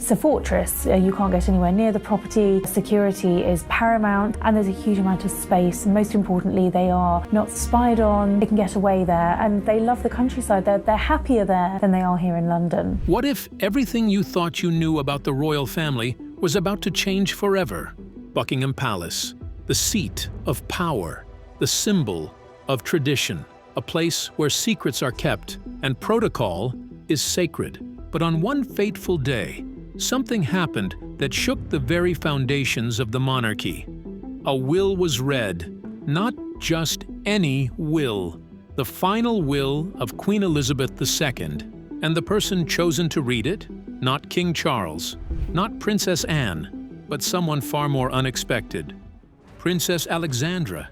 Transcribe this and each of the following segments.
It's a fortress. You can't get anywhere near the property. Security is paramount, and there's a huge amount of space. And most importantly, they are not spied on. They can get away there, and they love the countryside. They're happier there than they are here in London. What if everything you thought you knew about the royal family was about to change forever? Buckingham Palace, the seat of power, the symbol of tradition, a place where secrets are kept and protocol is sacred. But on one fateful day, something happened that shook the very foundations of the monarchy. A will was read, not just any will, the final will of Queen Elizabeth II, and the person chosen to read it, not King Charles, not Princess Anne, but someone far more unexpected. Princess Alexandra.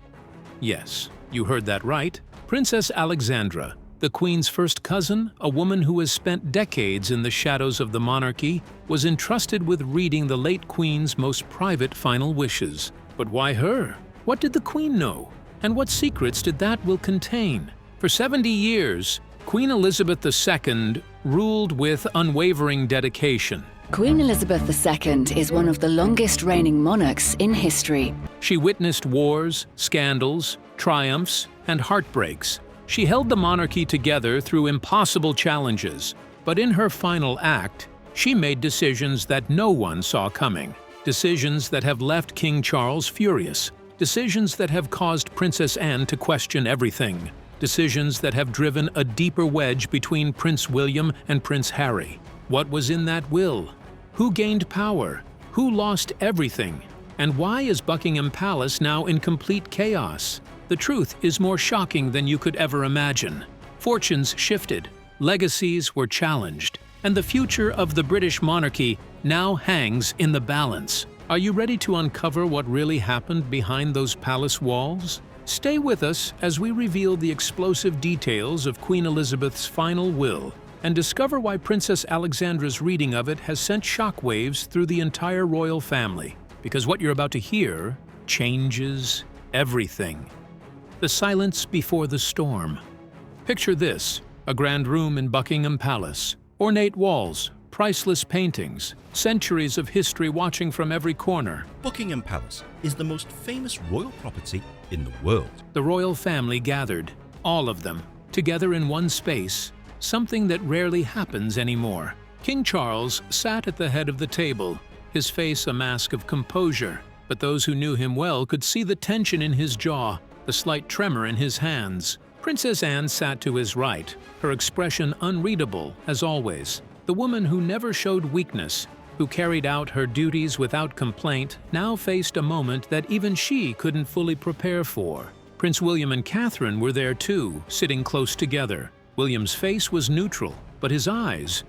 Yes, you heard that right. Princess Alexandra, the Queen's first cousin, a woman who has spent decades in the shadows of the monarchy, was entrusted with reading the late Queen's most private final wishes. But why her? What did the Queen know? And what secrets did that will contain? For 70 years, Queen Elizabeth II ruled with unwavering dedication. Queen Elizabeth II is one of the longest reigning monarchs in history. She witnessed wars, scandals, triumphs, and heartbreaks. She held the monarchy together through impossible challenges, but in her final act, she made decisions that no one saw coming. Decisions that have left King Charles furious. Decisions that have caused Princess Anne to question everything. Decisions that have driven a deeper wedge between Prince William and Prince Harry. What was in that will? Who gained power? Who lost everything? And why is Buckingham Palace now in complete chaos? The truth is more shocking than you could ever imagine. Fortunes shifted, legacies were challenged, and the future of the British monarchy now hangs in the balance. Are you ready to uncover what really happened behind those palace walls? Stay with us as we reveal the explosive details of Queen Elizabeth's final will and discover why Princess Alexandra's reading of it has sent shockwaves through the entire royal family. Because what you're about to hear changes everything. The silence before the storm. Picture this, a grand room in Buckingham Palace. Ornate walls, priceless paintings, centuries of history watching from every corner. Buckingham Palace is the most famous royal property in the world. The royal family gathered, all of them, together in one space, something that rarely happens anymore. King Charles sat at the head of the table, his face a mask of composure, but those who knew him well could see the tension in his jaw, the slight tremor in his hands. Princess Anne sat to his right, her expression unreadable as always. The woman who never showed weakness, who carried out her duties without complaint, now faced a moment that even she couldn't fully prepare for. Prince William and Catherine were there too, sitting close together. William's face was neutral, but his eyes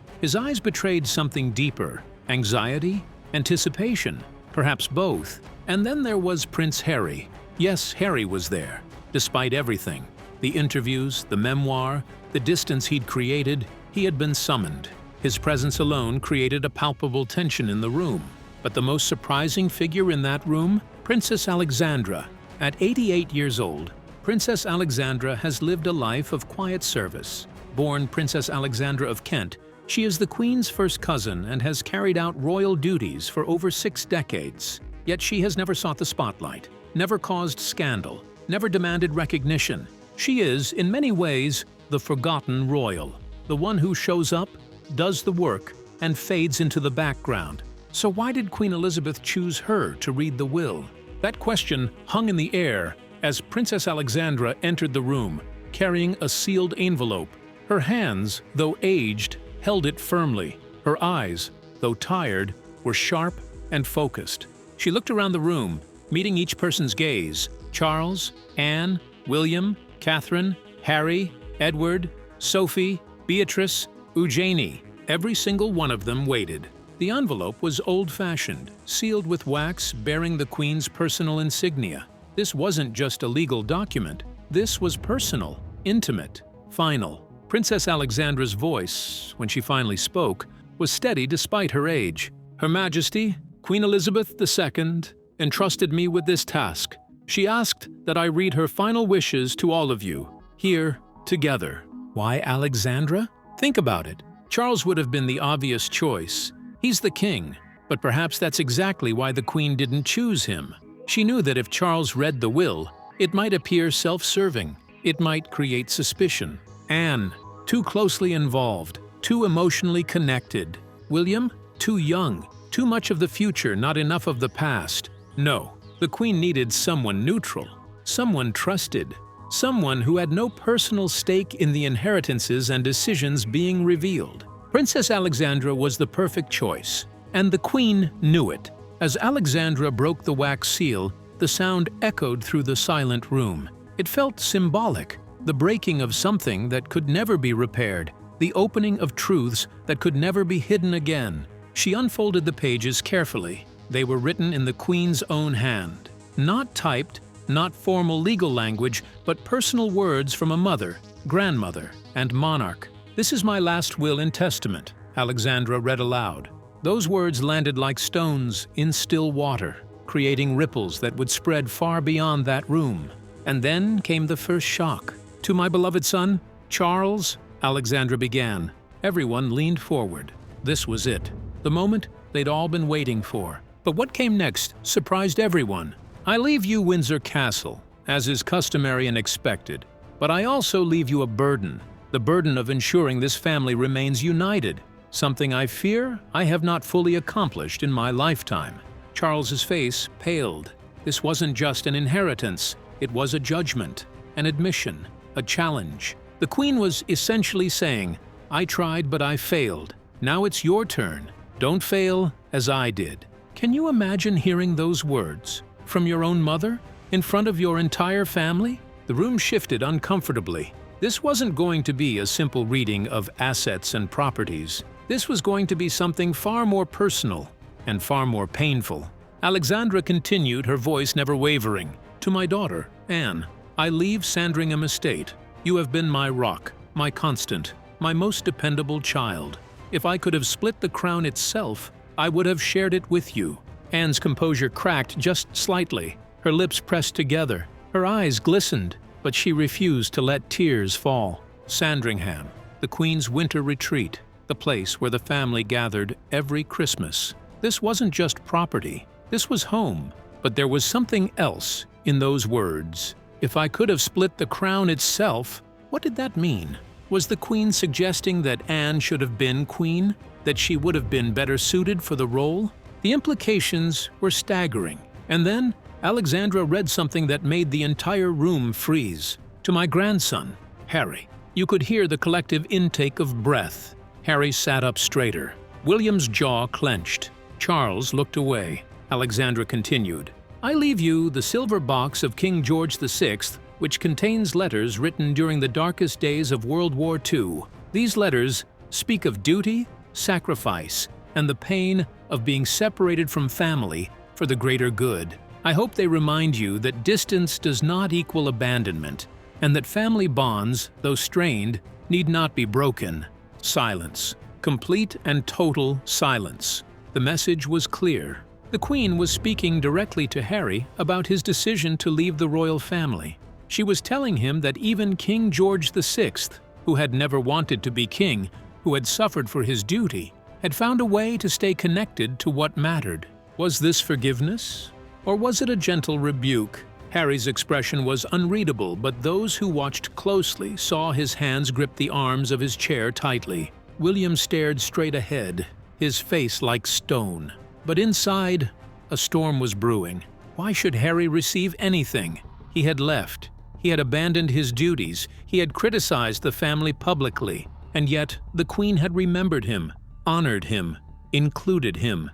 betrayed something deeper. Anxiety? Anticipation? Perhaps both. And then there was Prince Harry. Yes, Harry was there. Despite everything, the interviews, the memoir, the distance he'd created, he had been summoned. His presence alone created a palpable tension in the room. But the most surprising figure in that room? Princess Alexandra. At 88 years old, Princess Alexandra has lived a life of quiet service. Born Princess Alexandra of Kent, she is the Queen's first cousin and has carried out royal duties for over 6 decades. Yet she has never sought the spotlight, never caused scandal, never demanded recognition. She is, in many ways, the forgotten royal, the one who shows up, does the work, and fades into the background. So why did Queen Elizabeth choose her to read the will? That question hung in the air as Princess Alexandra entered the room, carrying a sealed envelope. Her hands, though aged, held it firmly. Her eyes, though tired, were sharp and focused. She looked around the room, meeting each person's gaze. Charles, Anne, William, Catherine, Harry, Edward, Sophie, Beatrice, Eugenie. Every single one of them waited. The envelope was old-fashioned, sealed with wax bearing the Queen's personal insignia. This wasn't just a legal document. This was personal, intimate, final. Princess Alexandra's voice, when she finally spoke, was steady despite her age. Her Majesty, Queen Elizabeth II, entrusted me with this task. She asked that I read her final wishes to all of you, here, together. Why Alexandra? Think about it. Charles would have been the obvious choice. He's the king, but perhaps that's exactly why the Queen didn't choose him. She knew that if Charles read the will, it might appear self-serving. It might create suspicion. Anne, too closely involved, too emotionally connected. William, too young, too much of the future, not enough of the past. No, the Queen needed someone neutral, someone trusted, someone who had no personal stake in the inheritances and decisions being revealed. Princess Alexandra was the perfect choice, and the Queen knew it. As Alexandra broke the wax seal, the sound echoed through the silent room. It felt symbolic, the breaking of something that could never be repaired, the opening of truths that could never be hidden again. She unfolded the pages carefully. They were written in the Queen's own hand. Not typed, not formal legal language, but personal words from a mother, grandmother, and monarch. "This is my last will and testament," Alexandra read aloud. Those words landed like stones in still water, creating ripples that would spread far beyond that room. And then came the first shock. "To my beloved son, Charles," Alexandra began. Everyone leaned forward. This was it, the moment they'd all been waiting for. But what came next surprised everyone. "I leave you Windsor Castle, as is customary and expected, but I also leave you a burden, the burden of ensuring this family remains united, something I fear I have not fully accomplished in my lifetime." Charles's face paled. This wasn't just an inheritance, it was a judgment, an admission, a challenge. The Queen was essentially saying, "I tried, but I failed. Now it's your turn. Don't fail as I did." Can you imagine hearing those words from your own mother, in front of your entire family? The room shifted uncomfortably. This wasn't going to be a simple reading of assets and properties. This was going to be something far more personal and far more painful. Alexandra continued, her voice never wavering. "To my daughter, Anne, I leave Sandringham Estate. You have been my rock, my constant, my most dependable child. If I could have split the crown itself, I would have shared it with you." Anne's composure cracked just slightly. Her lips pressed together. Her eyes glistened, but she refused to let tears fall. Sandringham, the Queen's winter retreat, the place where the family gathered every Christmas. This wasn't just property. This was home. But there was something else in those words. If I could have split the crown itself, what did that mean? Was the Queen suggesting that Anne should have been Queen? That she would have been better suited for the role? The implications were staggering. And then Alexandra read something that made the entire room freeze. "To my grandson, Harry." You could hear the collective intake of breath. Harry sat up straighter. William's jaw clenched. Charles looked away. Alexandra continued, "I leave you the silver box of King George VI, which contains letters written during the darkest days of World War II. These letters speak of duty, sacrifice, and the pain of being separated from family for the greater good. I hope they remind you that distance does not equal abandonment, and that family bonds, though strained, need not be broken." Silence. Complete and total silence. The message was clear. The Queen was speaking directly to Harry about his decision to leave the royal family. She was telling him that even King George VI, who had never wanted to be king, who had suffered for his duty, had found a way to stay connected to what mattered. Was this forgiveness? Or was it a gentle rebuke? Harry's expression was unreadable, but those who watched closely saw his hands grip the arms of his chair tightly. William stared straight ahead, his face like stone. But inside, a storm was brewing. Why should Harry receive anything? He had left. He had abandoned his duties. He had criticized the family publicly. And yet, the Queen had remembered him, honored him, included him.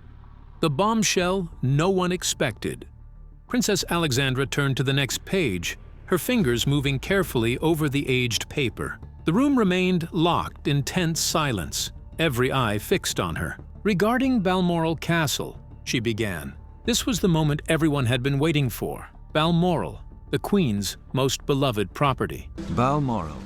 The bombshell no one expected. Princess Alexandra turned to the next page, her fingers moving carefully over the aged paper. The room remained locked in tense silence, every eye fixed on her. "Regarding Balmoral Castle," she began. This was the moment everyone had been waiting for. Balmoral, the Queen's most beloved property. Balmoral,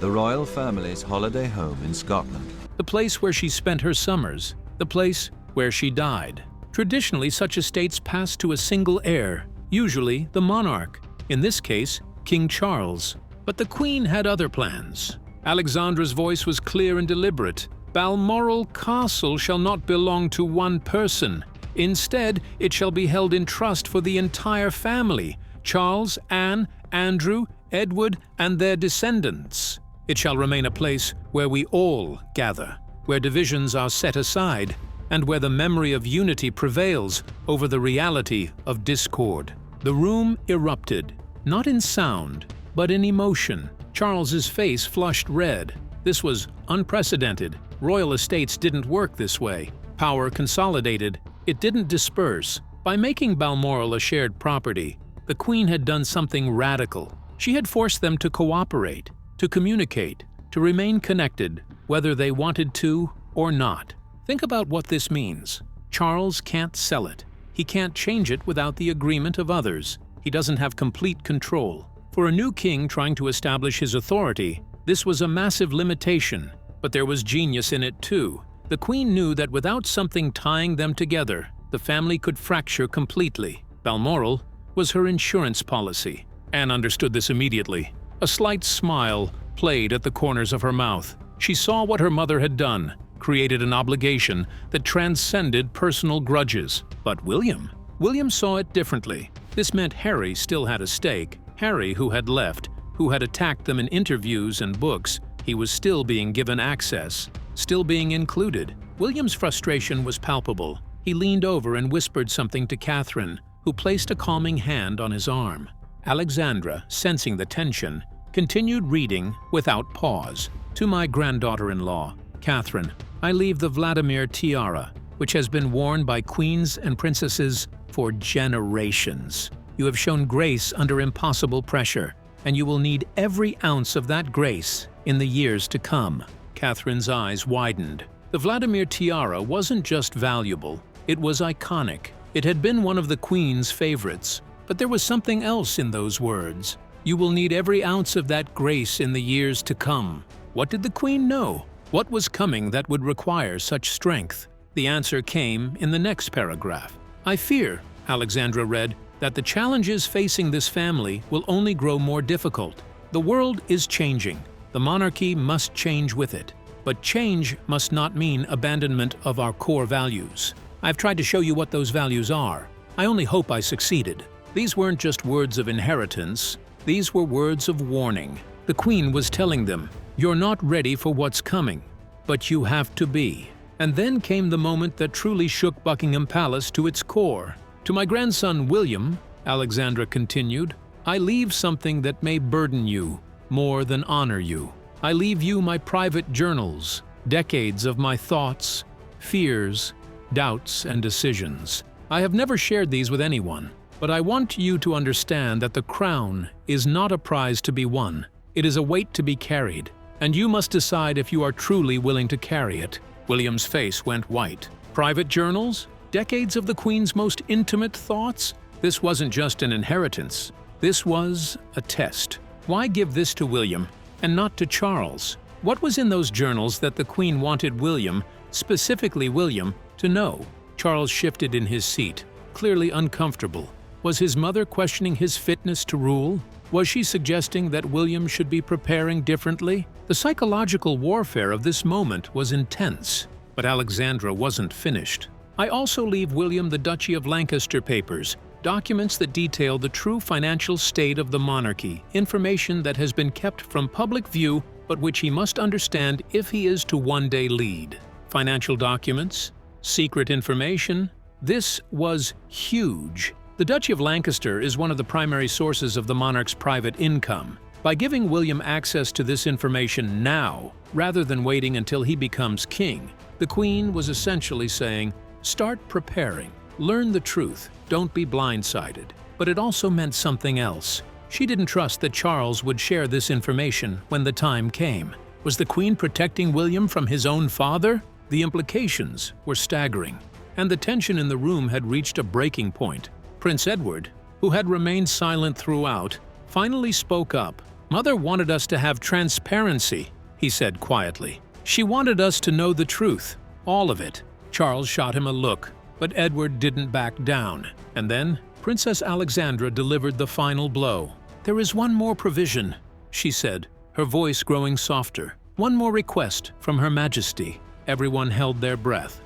the royal family's holiday home in Scotland. The place where she spent her summers, the place where she died. Traditionally, such estates passed to a single heir, usually the monarch, in this case, King Charles. But the Queen had other plans. Alexandra's voice was clear and deliberate. Balmoral Castle shall not belong to one person. Instead, it shall be held in trust for the entire family, Charles, Anne, Andrew, Edward, and their descendants. It shall remain a place where we all gather, where divisions are set aside, and where the memory of unity prevails over the reality of discord. The room erupted, not in sound, but in emotion. Charles's face flushed red. This was unprecedented. Royal estates didn't work this way. Power consolidated. It didn't disperse. By making Balmoral a shared property, the Queen had done something radical. She had forced them to cooperate, to communicate, to remain connected, whether they wanted to or not. Think about what this means. Charles can't sell it. He can't change it without the agreement of others. He doesn't have complete control. For a new king trying to establish his authority, this was a massive limitation, but there was genius in it too. The Queen knew that without something tying them together, the family could fracture completely. Balmoral was her insurance policy. Anne understood this immediately. A slight smile played at the corners of her mouth. She saw what her mother had done, created an obligation that transcended personal grudges. But William saw it differently. This meant Harry still had a stake. Harry, who had left, who had attacked them in interviews and books, he was still being given access, still being included. William's frustration was palpable. He leaned over and whispered something to Catherine, who placed a calming hand on his arm. Alexandra, sensing the tension, continued reading without pause. To my granddaughter-in-law, Catherine, I leave the Vladimir tiara, which has been worn by queens and princesses for generations. You have shown grace under impossible pressure, and you will need every ounce of that grace in the years to come. Catherine's eyes widened. The Vladimir tiara wasn't just valuable, it was iconic. It had been one of the Queen's favorites. But there was something else in those words. You will need every ounce of that grace in the years to come. What did the Queen know? What was coming that would require such strength? The answer came in the next paragraph. I fear, Alexandra read, that the challenges facing this family will only grow more difficult. The world is changing. The monarchy must change with it. But change must not mean abandonment of our core values. I've tried to show you what those values are. I only hope I succeeded. These weren't just words of inheritance. These were words of warning. The Queen was telling them, you're not ready for what's coming, but you have to be. And then came the moment that truly shook Buckingham Palace to its core. To my grandson William, Alexandra continued, I leave something that may burden you more than honor you. I leave you my private journals, decades of my thoughts, fears, doubts, and decisions. I have never shared these with anyone, but I want you to understand that the crown is not a prize to be won. It is a weight to be carried, and you must decide if you are truly willing to carry it. William's face went white. Private journals? Decades of the Queen's most intimate thoughts? This wasn't just an inheritance. This was a test. Why give this to William and not to Charles? What was in those journals that the Queen wanted William, specifically William, to know? Charles shifted in his seat, clearly uncomfortable. Was his mother questioning his fitness to rule? Was she suggesting that William should be preparing differently? The psychological warfare of this moment was intense. But Alexandra wasn't finished. I also leave William the Duchy of Lancaster papers, documents that detail the true financial state of the monarchy, information that has been kept from public view but which he must understand if he is to one day lead. Financial documents, secret information. This was huge. The Duchy of Lancaster is one of the primary sources of the monarch's private income. By giving William access to this information now, rather than waiting until he becomes king, the Queen was essentially saying, start preparing, learn the truth, don't be blindsided. But it also meant something else. She didn't trust that Charles would share this information when the time came. Was the Queen protecting William from his own father? The implications were staggering, and the tension in the room had reached a breaking point. Prince Edward, who had remained silent throughout, finally spoke up. Mother wanted us to have transparency, he said quietly. She wanted us to know the truth, all of it. Charles shot him a look, but Edward didn't back down. And then Princess Alexandra delivered the final blow. There is one more provision, she said, her voice growing softer. One more request from Her Majesty. Everyone held their breath.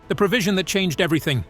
The provision that changed everything.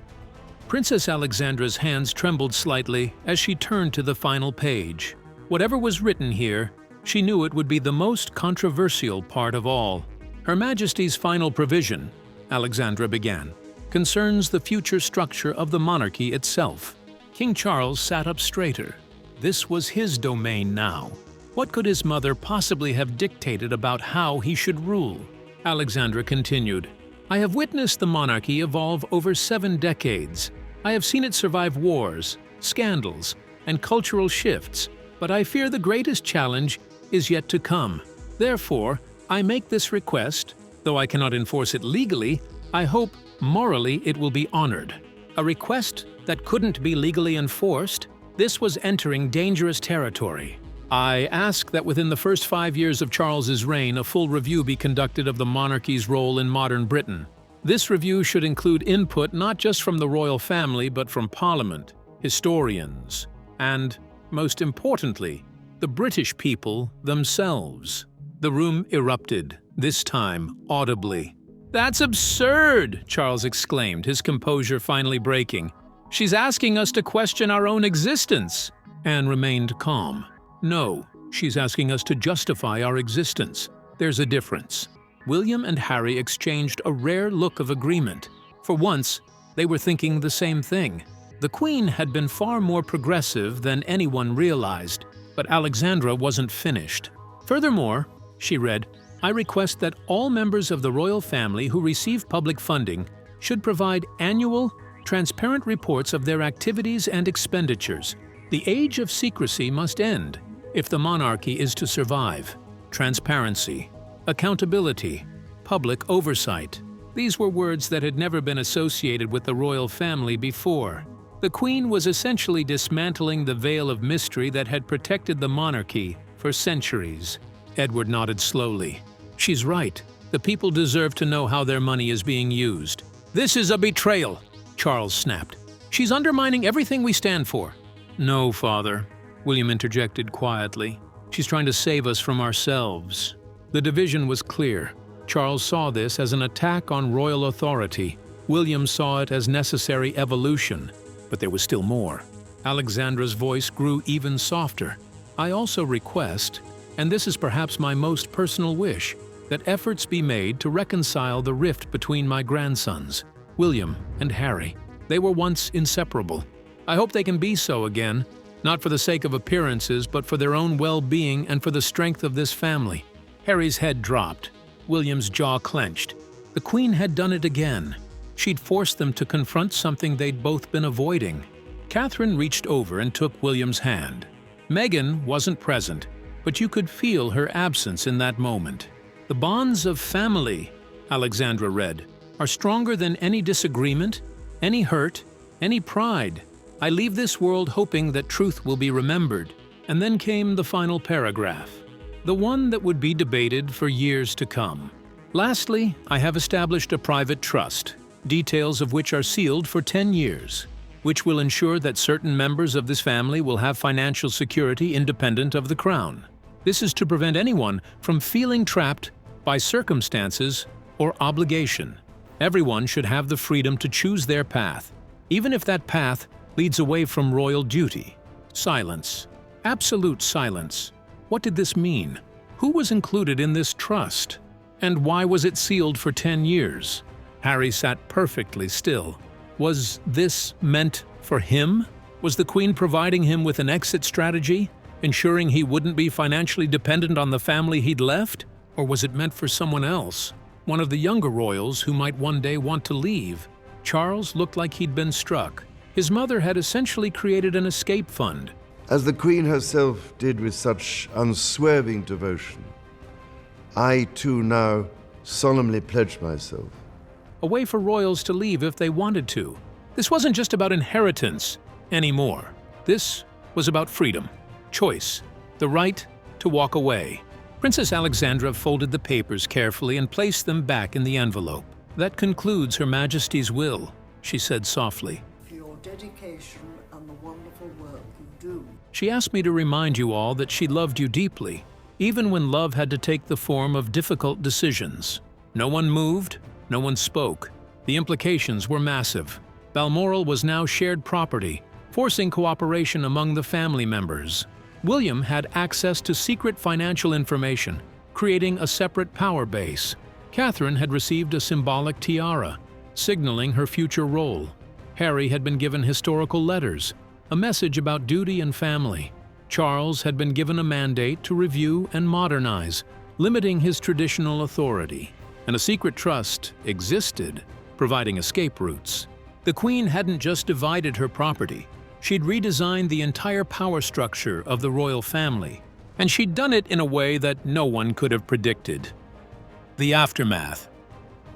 Princess Alexandra's hands trembled slightly as she turned to the final page. Whatever was written here, she knew it would be the most controversial part of all. Her Majesty's final provision, Alexandra began, concerns the future structure of the monarchy itself. King Charles sat up straighter. This was his domain now. What could his mother possibly have dictated about how he should rule? Alexandra continued, I have witnessed the monarchy evolve over 7 decades. I have seen it survive wars, scandals, and cultural shifts, but I fear the greatest challenge is yet to come. Therefore, I make this request. Though I cannot enforce it legally, I hope morally it will be honored. A request that couldn't be legally enforced? This was entering dangerous territory. I ask that within the first 5 years of Charles's reign, a full review be conducted of the monarchy's role in modern Britain. This review should include input not just from the royal family, but from Parliament, historians, and, most importantly, the British people themselves. The room erupted, this time audibly. That's absurd, Charles exclaimed, his composure finally breaking. She's asking us to question our own existence. Anne remained calm. No, she's asking us to justify our existence. There's a difference. William and Harry exchanged a rare look of agreement. For once, they were thinking the same thing. The Queen had been far more progressive than anyone realized, but Alexandra wasn't finished. Furthermore, she read, I request that all members of the royal family who receive public funding should provide annual, transparent reports of their activities and expenditures. The age of secrecy must end if the monarchy is to survive. Transparency, accountability, public oversight. These were words that had never been associated with the royal family before. The Queen was essentially dismantling the veil of mystery that had protected the monarchy for centuries. Edward nodded slowly. She's right. The people deserve to know how their money is being used. This is a betrayal, Charles snapped. She's undermining everything we stand for. No, Father, William interjected quietly. She's trying to save us from ourselves. The division was clear. Charles saw this as an attack on royal authority. William saw it as necessary evolution. But there was still more. Alexandra's voice grew even softer. I also request, and this is perhaps my most personal wish, that efforts be made to reconcile the rift between my grandsons, William and Harry. They were once inseparable. I hope they can be so again, not for the sake of appearances, but for their own well-being and for the strength of this family. Harry's head dropped. William's jaw clenched. The Queen had done it again. She'd forced them to confront something they'd both been avoiding. Catherine reached over and took William's hand. Meghan wasn't present, but you could feel her absence in that moment. The bonds of family, Alexandra read, are stronger than any disagreement, any hurt, any pride. I leave this world hoping that truth will be remembered. And then came the final paragraph, the one that would be debated for years to come. Lastly, I have established a private trust, details of which are sealed for 10 years, which will ensure that certain members of this family will have financial security independent of the crown. This is to prevent anyone from feeling trapped by circumstances or obligation. Everyone should have the freedom to choose their path, even if that path leads away from royal duty. Silence. Absolute silence. What did this mean? Who was included in this trust? And why was it sealed for 10 years? Harry sat perfectly still. Was this meant for him? Was the Queen providing him with an exit strategy, ensuring he wouldn't be financially dependent on the family he'd left? Or was it meant for someone else, one of the younger royals who might one day want to leave? Charles looked like he'd been struck. His mother had essentially created an escape fund. As the Queen herself did with such unswerving devotion, I too now solemnly pledge myself. A way for royals to leave if they wanted to. This wasn't just about inheritance anymore. This was about freedom, choice, the right to walk away. Princess Alexandra folded the papers carefully and placed them back in the envelope. That concludes Her Majesty's will, she said softly. For your dedication and the wonderful work you do. She asked me to remind you all that she loved you deeply, even when love had to take the form of difficult decisions. No one moved, No one spoke. The implications were massive. Balmoral was now shared property, forcing cooperation among the family members. William had access to secret financial information, creating a separate power base. Catherine had received a symbolic tiara, signaling her future role. Harry had been given historical letters, a message about duty and family. Charles had been given a mandate to review and modernize, limiting his traditional authority. And a secret trust existed, providing escape routes. The Queen hadn't just divided her property. She'd redesigned the entire power structure of the royal family, and she'd done it in a way that no one could have predicted. The aftermath.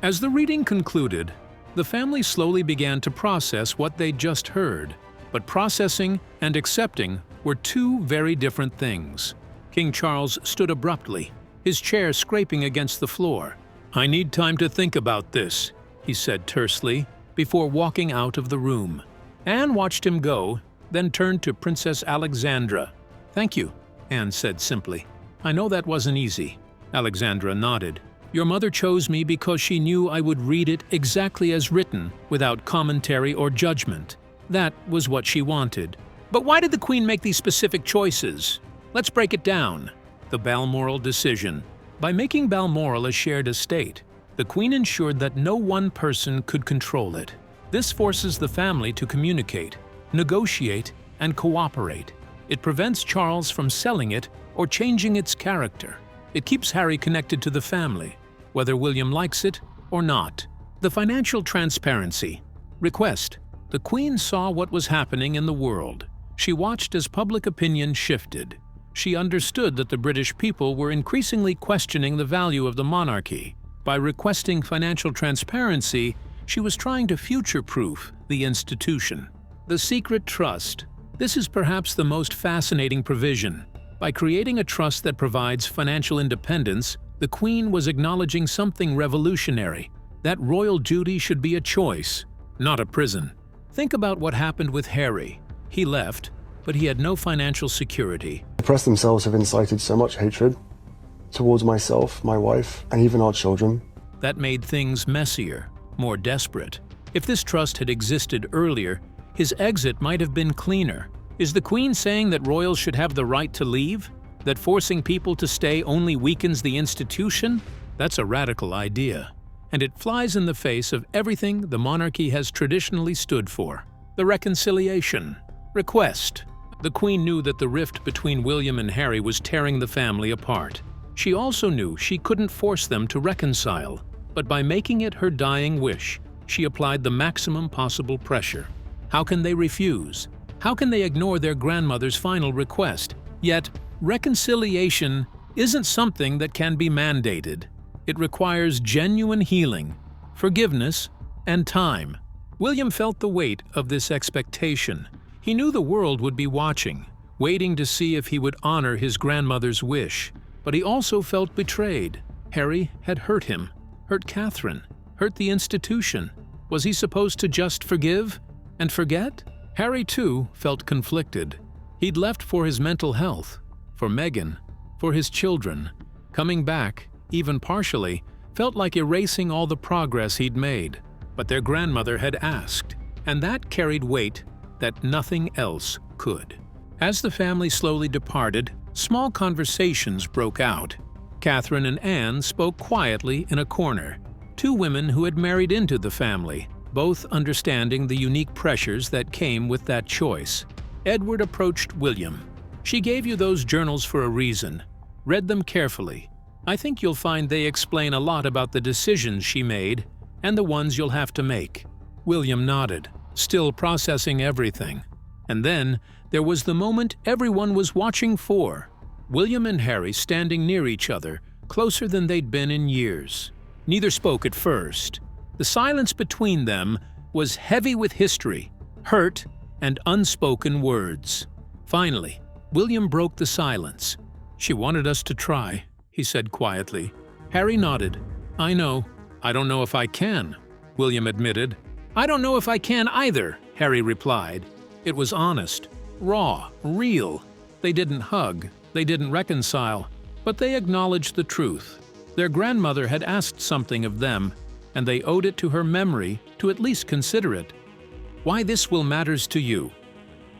As the reading concluded, the family slowly began to process what they'd just heard. But processing and accepting were two very different things. King Charles stood abruptly, his chair scraping against the floor. "I need time to think about this," he said tersely, before walking out of the room. Anne watched him go, then turned to Princess Alexandra. "Thank you," Anne said simply. "I know that wasn't easy." Alexandra nodded. "Your mother chose me because she knew I would read it exactly as written, without commentary or judgment. That was what she wanted." "But why did the Queen make these specific choices? Let's break it down." The Balmoral decision. By making Balmoral a shared estate, the Queen ensured that no one person could control it. This forces the family to communicate, negotiate, and cooperate. It prevents Charles from selling it or changing its character. It keeps Harry connected to the family, whether William likes it or not. The financial transparency. Request. The Queen saw what was happening in the world. She watched as public opinion shifted. She understood that the British people were increasingly questioning the value of the monarchy. By requesting financial transparency, she was trying to future-proof the institution. The secret trust. This is perhaps the most fascinating provision. By creating a trust that provides financial independence, the Queen was acknowledging something revolutionary, that royal duty should be a choice, not a prison. Think about what happened with Harry. He left, but he had no financial security. The press themselves have incited so much hatred towards myself, my wife, and even our children. That made things messier, more desperate. If this trust had existed earlier, his exit might have been cleaner. Is the Queen saying that royals should have the right to leave? That forcing people to stay only weakens the institution? That's a radical idea. And it flies in the face of everything the monarchy has traditionally stood for. The reconciliation. Request. The Queen knew that the rift between William and Harry was tearing the family apart. She also knew she couldn't force them to reconcile, but by making it her dying wish, she applied the maximum possible pressure. How can they refuse? How can they ignore their grandmother's final request? Yet, reconciliation isn't something that can be mandated. It requires genuine healing, forgiveness, and time. William felt the weight of this expectation. He knew the world would be watching, waiting to see if he would honor his grandmother's wish. But he also felt betrayed. Harry had hurt him, hurt Catherine, hurt the institution. Was he supposed to just forgive and forget? Harry, too, felt conflicted. He'd left for his mental health, for Meghan, for his children. Coming back, even partially, felt like erasing all the progress he'd made. But their grandmother had asked, and that carried weight that nothing else could. As the family slowly departed, small conversations broke out. Catherine and Anne spoke quietly in a corner, two women who had married into the family, both understanding the unique pressures that came with that choice. Edward approached William. "She gave you those journals for a reason. Read them carefully. I think you'll find they explain a lot about the decisions she made and the ones you'll have to make." William nodded, still processing everything. And then there was the moment everyone was watching for. William and Harry standing near each other, closer than they'd been in years. Neither spoke at first. The silence between them was heavy with history, hurt, and unspoken words. Finally, William broke the silence. "She wanted us to try," he said quietly. Harry nodded. "I know. I don't know if I can," William admitted. "I don't know if I can either," Harry replied. It was honest, raw, real. They didn't hug, they didn't reconcile, but they acknowledged the truth. Their grandmother had asked something of them, and they owed it to her memory to at least consider it. Why this will matters to you.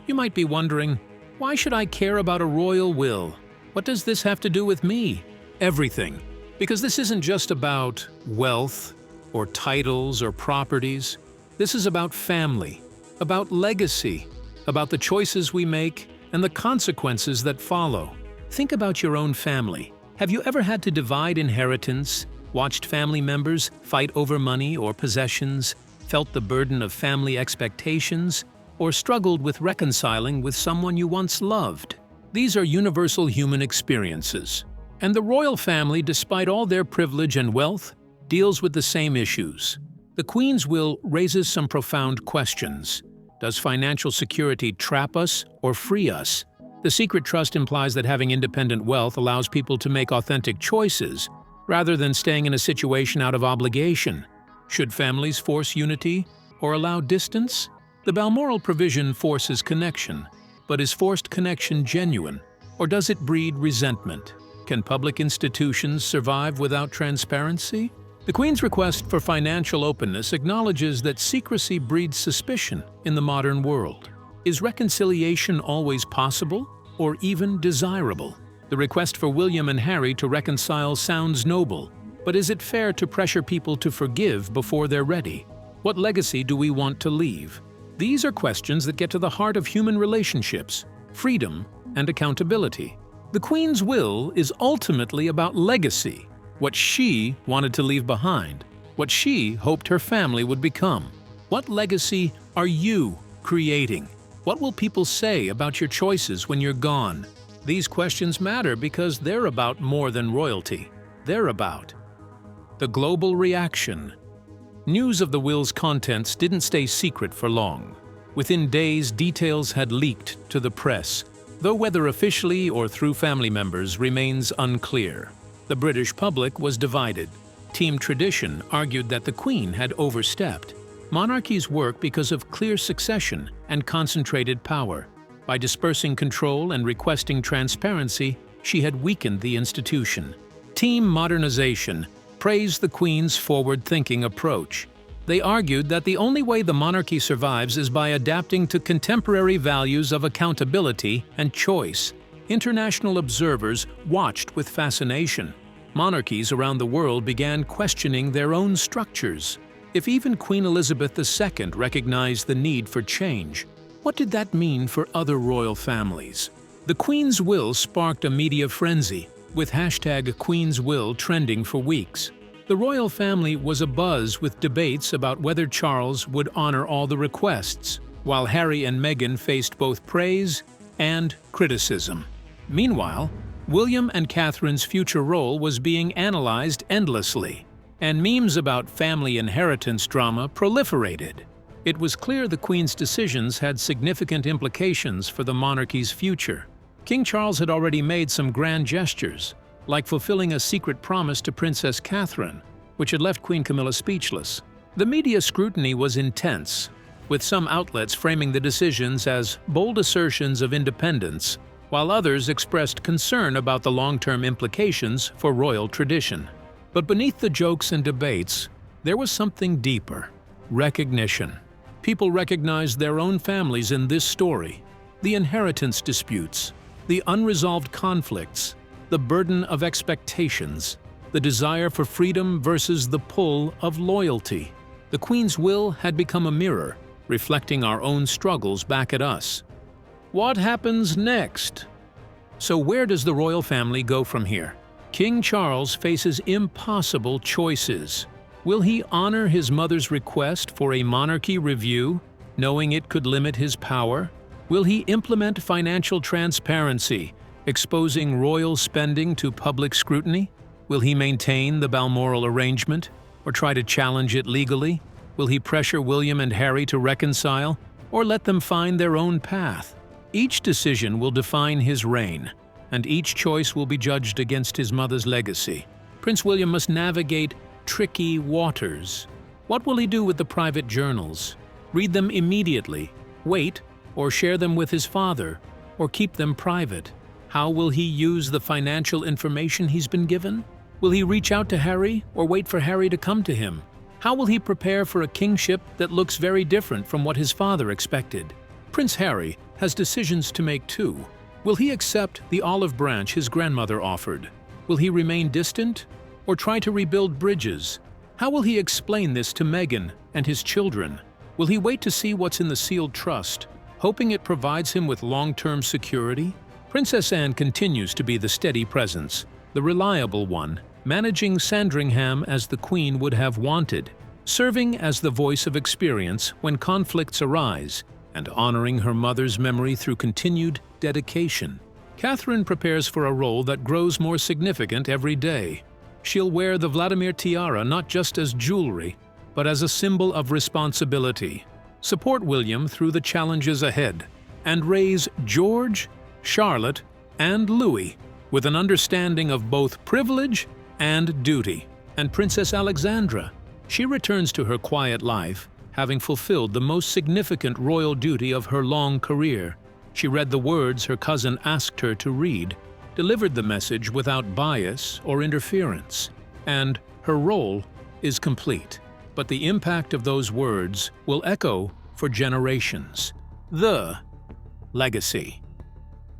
You might be wondering, why should I care about a royal will? What does this have to do with me? Everything. Because this isn't just about wealth or titles or properties. This is about family, about legacy, about the choices we make and the consequences that follow. Think about your own family. Have you ever had to divide inheritance, watched family members fight over money or possessions, felt the burden of family expectations, or struggled with reconciling with someone you once loved? These are universal human experiences. And the royal family, despite all their privilege and wealth, deals with the same issues. The Queen's will raises some profound questions. Does financial security trap us or free us? The secret trust implies that having independent wealth allows people to make authentic choices, rather than staying in a situation out of obligation. Should families force unity or allow distance? The Balmoral provision forces connection, but is forced connection genuine, or does it breed resentment? Can public institutions survive without transparency? The Queen's request for financial openness acknowledges that secrecy breeds suspicion in the modern world. Is reconciliation always possible or even desirable? The request for William and Harry to reconcile sounds noble, but is it fair to pressure people to forgive before they're ready? What legacy do we want to leave? These are questions that get to the heart of human relationships, freedom, and accountability. The Queen's will is ultimately about legacy, what she wanted to leave behind, what she hoped her family would become. What legacy are you creating? What will people say about your choices when you're gone? These questions matter because they're about more than royalty. They're about the global reaction. News of the will's contents didn't stay secret for long. Within days, details had leaked to the press, though whether officially or through family members remains unclear. The British public was divided. Team Tradition argued that the Queen had overstepped. Monarchies work because of clear succession and concentrated power. By dispersing control and requesting transparency, she had weakened the institution. Team Modernization praised the Queen's forward-thinking approach. They argued that the only way the monarchy survives is by adapting to contemporary values of accountability and choice. International observers watched with fascination. Monarchies around the world began questioning their own structures. If even Queen Elizabeth II recognized the need for change, what did that mean for other royal families? The Queen's will sparked a media frenzy, with #Queen'sWill trending for weeks. The royal family was abuzz with debates about whether Charles would honor all the requests, while Harry and Meghan faced both praise and criticism. Meanwhile, William and Catherine's future role was being analyzed endlessly, and memes about family inheritance drama proliferated. It was clear the Queen's decisions had significant implications for the monarchy's future. King Charles had already made some grand gestures, like fulfilling a secret promise to Princess Catherine, which had left Queen Camilla speechless. The media scrutiny was intense, with some outlets framing the decisions as bold assertions of independence, while others expressed concern about the long-term implications for royal tradition. But beneath the jokes and debates, there was something deeper: recognition. People recognized their own families in this story: the inheritance disputes, the unresolved conflicts, the burden of expectations, the desire for freedom versus the pull of loyalty. The Queen's will had become a mirror, reflecting our own struggles back at us. What happens next? So where does the royal family go from here? King Charles faces impossible choices. Will he honor his mother's request for a monarchy review, knowing it could limit his power? Will he implement financial transparency, exposing royal spending to public scrutiny? Will he maintain the Balmoral arrangement, or try to challenge it legally? Will he pressure William and Harry to reconcile, or let them find their own path? Each decision will define his reign, and each choice will be judged against his mother's legacy. Prince William must navigate tricky waters. What will he do with the private journals? Read them immediately, wait, or share them with his father, or keep them private? How will he use the financial information he's been given? Will he reach out to Harry, or wait for Harry to come to him? How will he prepare for a kingship that looks very different from what his father expected? Prince Harry has decisions to make too. Will he accept the olive branch his grandmother offered? Will he remain distant or try to rebuild bridges? How will he explain this to Meghan and his children? Will he wait to see what's in the sealed trust, hoping it provides him with long-term security? Princess Anne continues to be the steady presence, the reliable one, managing Sandringham as the Queen would have wanted, serving as the voice of experience when conflicts arise, and honoring her mother's memory through continued dedication. Catherine prepares for a role that grows more significant every day. She'll wear the Vladimir tiara not just as jewelry, but as a symbol of responsibility, support William through the challenges ahead, and raise George, Charlotte, and Louis with an understanding of both privilege and duty. And Princess Alexandra, she returns to her quiet life, having fulfilled the most significant royal duty of her long career. She read the words her cousin asked her to read, delivered the message without bias or interference, and her role is complete. But the impact of those words will echo for generations. The legacy.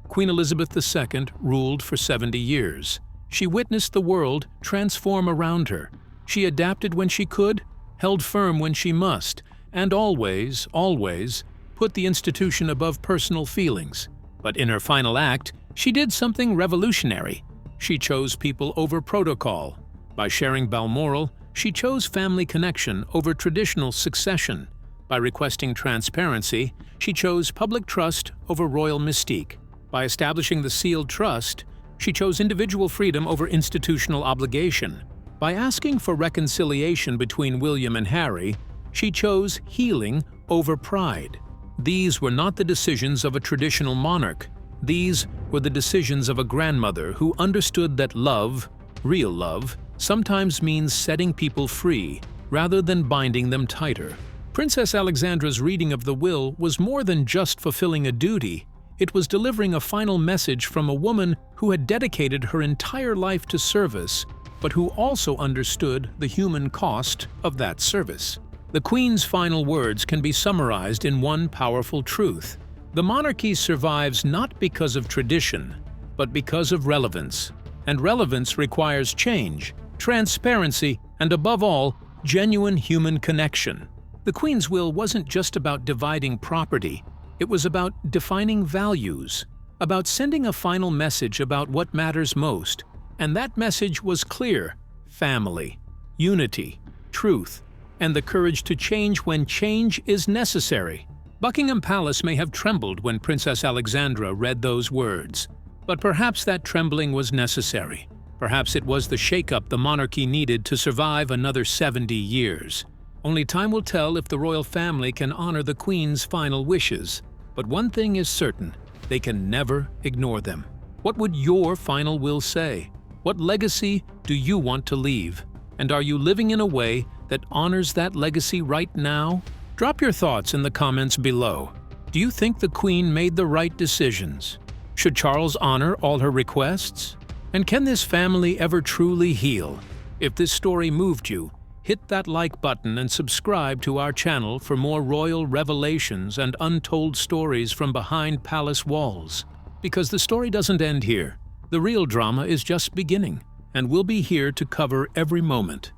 Queen Elizabeth II ruled for 70 years. She witnessed the world transform around her. She adapted when she could, held firm when she must, and always, always put the institution above personal feelings. But in her final act, she did something revolutionary. She chose people over protocol. By sharing Balmoral, she chose family connection over traditional succession. By requesting transparency, she chose public trust over royal mystique. By establishing the sealed trust, she chose individual freedom over institutional obligation. By asking for reconciliation between William and Harry, she chose healing over pride. These were not the decisions of a traditional monarch. These were the decisions of a grandmother who understood that love, real love, sometimes means setting people free rather than binding them tighter. Princess Alexandra's reading of the will was more than just fulfilling a duty. It was delivering a final message from a woman who had dedicated her entire life to service, but who also understood the human cost of that service. The Queen's final words can be summarized in one powerful truth. The monarchy survives not because of tradition, but because of relevance. And relevance requires change, transparency, and above all, genuine human connection. The Queen's will wasn't just about dividing property. It was about defining values, about sending a final message about what matters most. And that message was clear: family, unity, truth, and the courage to change when change is necessary. Buckingham Palace may have trembled when Princess Alexandra read those words. But perhaps that trembling was necessary. Perhaps it was the shake-up the monarchy needed to survive another 70 years. Only time will tell if the royal family can honor the Queen's final wishes. But one thing is certain: they can never ignore them. What would your final will say? What legacy do you want to leave? And are you living in a way that honors that legacy right now? Drop your thoughts in the comments below. Do you think the Queen made the right decisions? Should Charles honor all her requests? And can this family ever truly heal? If this story moved you, hit that like button and subscribe to our channel for more royal revelations and untold stories from behind palace walls. Because the story doesn't end here. The real drama is just beginning, and we'll be here to cover every moment.